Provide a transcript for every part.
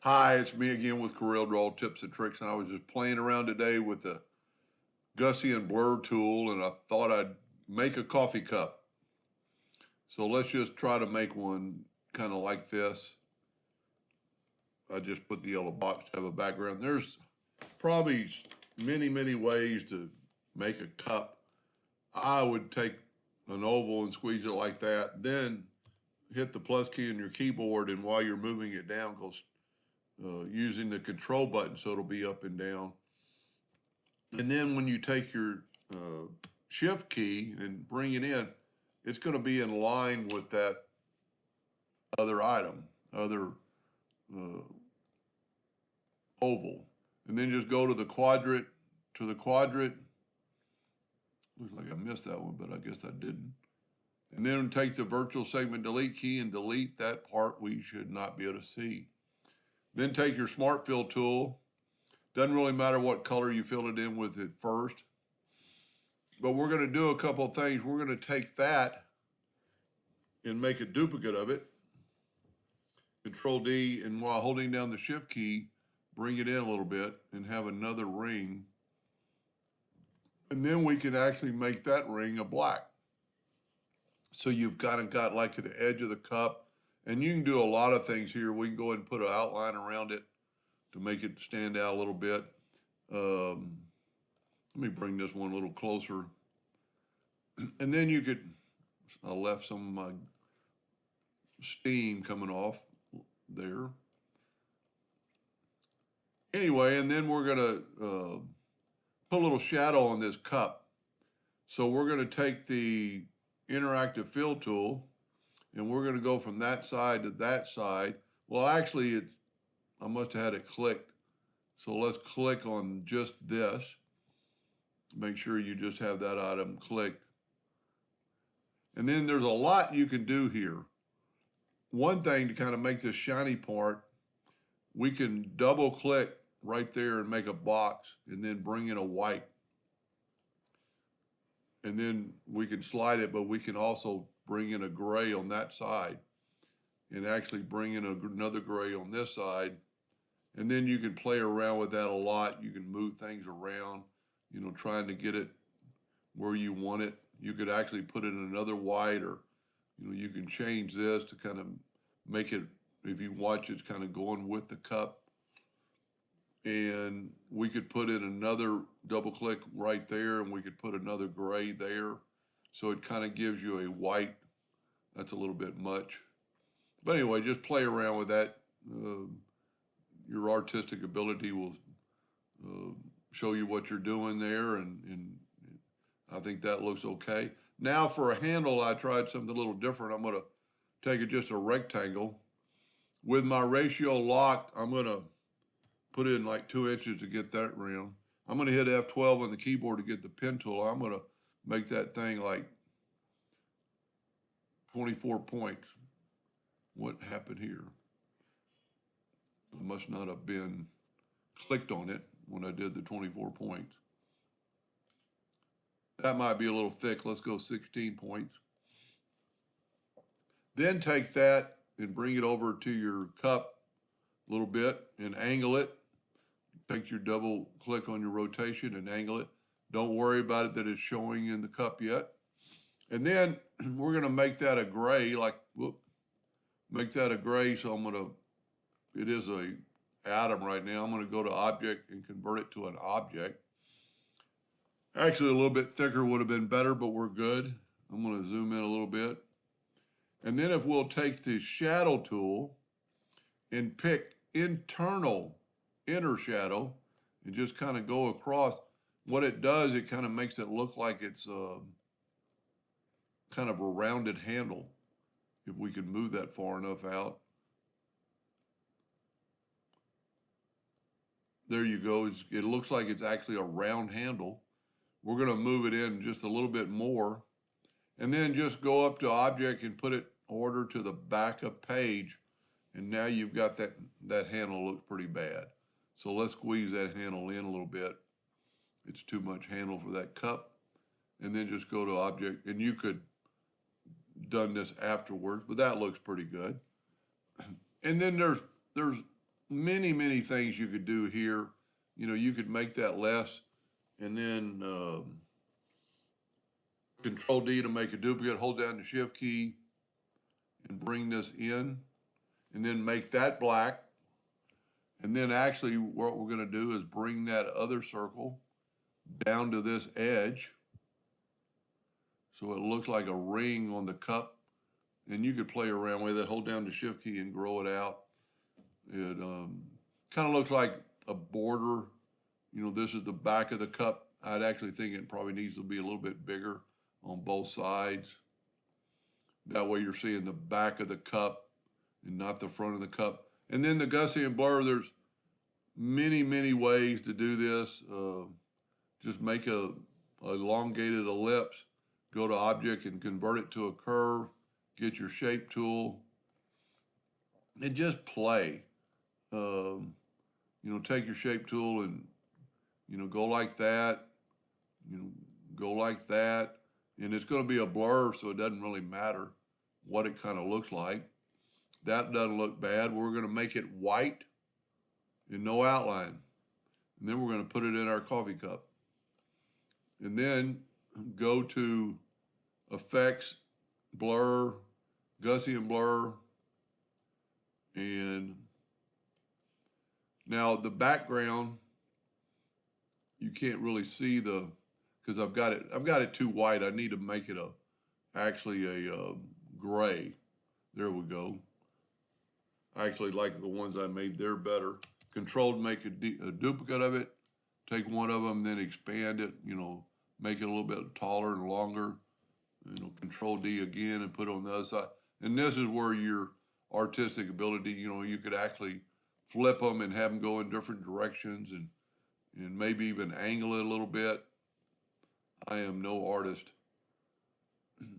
Hi, it's me again with Corel Draw Tips and Tricks, and I was just playing around today with the Gussie and Blur tool, and I thought I'd make a coffee cup. So let's just try to make one kind of like this. I just put the yellow box to have a background. There's probably many ways to make a cup. I would take an oval and squeeze it like that, then hit the plus key on your keyboard, and while you're moving it down, go using the control button so it'll be up and down. And then when you take your shift key and bring it in, it's going to be in line with that other item, other uh, oval. And then just go to the quadrant, Looks like I missed that one, but I guess I didn't. And then take the virtual segment delete key and delete that part we should not be able to see. Then take your smart fill tool. Doesn't really matter what color you fill it in with it first. But we're going to do a couple of things. We're going to take that and make a duplicate of it. Control D, and while holding down the shift key, bring it in a little bit and have another ring. And then we can actually make that ring a black. So you've kind of got like the edge of the cup, and you can do a lot of things here. We can go ahead and put an outline around it to make it stand out a little bit. Let me bring this one a little closer. And then you could, I left some of my steam coming off there. Anyway, and then we're gonna put a little shadow on this cup. So we're gonna take the interactive fill tool and we're gonna go from that side to that side. Well, actually, I must have had it clicked. So let's click on just this. Make sure you just have that item clicked. And then there's a lot you can do here. One thing to kind of make this shiny part, we can double click right there and make a box and then bring in a white. And then we can slide it, but we can also bring in a gray on that side and actually bring in another gray on this side. And then you can play around with that a lot. You can move things around, trying to get it where you want it. You could actually put it in another white, or, you can change this to kind of make it, if you watch, it's kind of going with the cup. And we could put in another double click right there, and we could put another gray there. So it kind of gives you a white. That's a little bit much. But anyway, just play around with that. Your artistic ability will show you what you're doing there, and I think that looks okay. Now for a handle, I tried something a little different. I'm going to take just a rectangle. With my ratio locked, I'm going to put in like 2 inches to get that round. I'm going to hit F12 on the keyboard to get the pen tool. I'm going to make that thing like 24 points. What happened here? I must not have been clicked on it when I did the 24 points. That might be a little thick. Let's go 16 points. Then take that and bring it over to your cup a little bit and angle it. Take your double click on your rotation and angle it. Don't worry about it that it's showing in the cup yet. And then we're going to make that a gray, make that a gray. So it is a atom right now. I'm going to go to object and convert it to an object. Actually, a little bit thicker would have been better, but we're good. I'm going to zoom in a little bit. And then if we'll take the shadow tool and pick inner shadow and just kind of go across, what it does, it kind of makes it look like it's kind of a rounded handle. If we can move that far enough out. There you go. It looks like it's actually a round handle. We're going to move it in just a little bit more. And then just go up to object and put it order to the back of page. And now you've got that handle looks pretty bad. So let's squeeze that handle in a little bit. It's too much handle for that cup. And then just go to object. And you could done this afterwards, but that looks pretty good. And then there's many things you could do here. You know, you could make that less, and then Control D to make a duplicate, hold down the Shift key and bring this in, and then make that black. And then actually what we're gonna do is bring that other circle down to this edge so it looks like a ring on the cup. And you could play around with it, hold down the Shift key and grow it out. It kind of looks like a border. You know, this is the back of the cup. I'd actually think it probably needs to be a little bit bigger on both sides. That way you're seeing the back of the cup and not the front of the cup. And then the Gaussian blur, there's many ways to do this. Just make a elongated ellipse, go to object and convert it to a curve, get your shape tool, and just play. You know, take your shape tool and, you know, go like that, you know, go like that. And it's going to be a blur, so it doesn't really matter what it kind of looks like. That doesn't look bad. We're going to make it white and no outline. And then we're going to put it in our coffee cup. And then go to Effects, Blur, Gaussian Blur. And now the background, you can't really see because I've got it too white. I need to make it actually a gray. There we go. I actually like the ones I made there better. Control to make a duplicate of it. Take one of them, then expand it, you know, make it a little bit taller and longer. You know, Control D again and put it on the other side. And this is where your artistic ability, you know, you could actually flip them and have them go in different directions and maybe even angle it a little bit. I am no artist.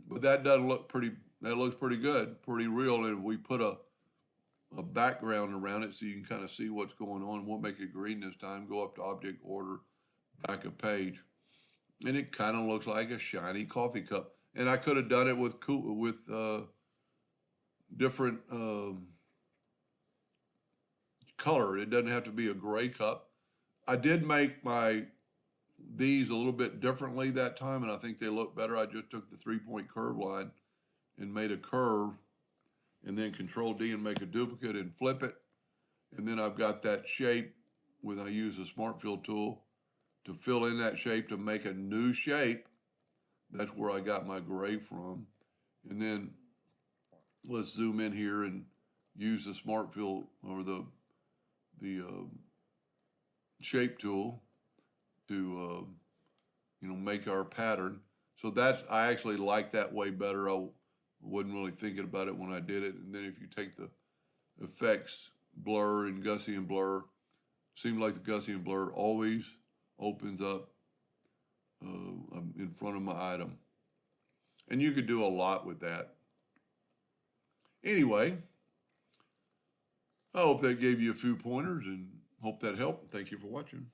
But that doesn't look pretty, that looks pretty good, pretty real. And we put a background around it so you can kind of see what's going on. We'll make it green this time. Go up to Object, Order, back a page. And it kind of looks like a shiny coffee cup. And I could have done it with different color. It doesn't have to be a gray cup. I did make these a little bit differently that time, and I think they look better. I just took the 3-point curve line and made a curve, and then Control D and make a duplicate and flip it. And then I've got that shape when I use the Smart Fill tool to fill in that shape to make a new shape. That's where I got my gray from. And then let's zoom in here and use the Smart Fill or the shape tool to you know, make our pattern. So I actually like that way better. I wasn't really thinking about it when I did it. And then if you take the effects, blur and Gaussian blur, seems like the Gaussian blur always opens up in front of my item. And you could do a lot with that. Anyway, I hope that gave you a few pointers and hope that helped. Thank you for watching.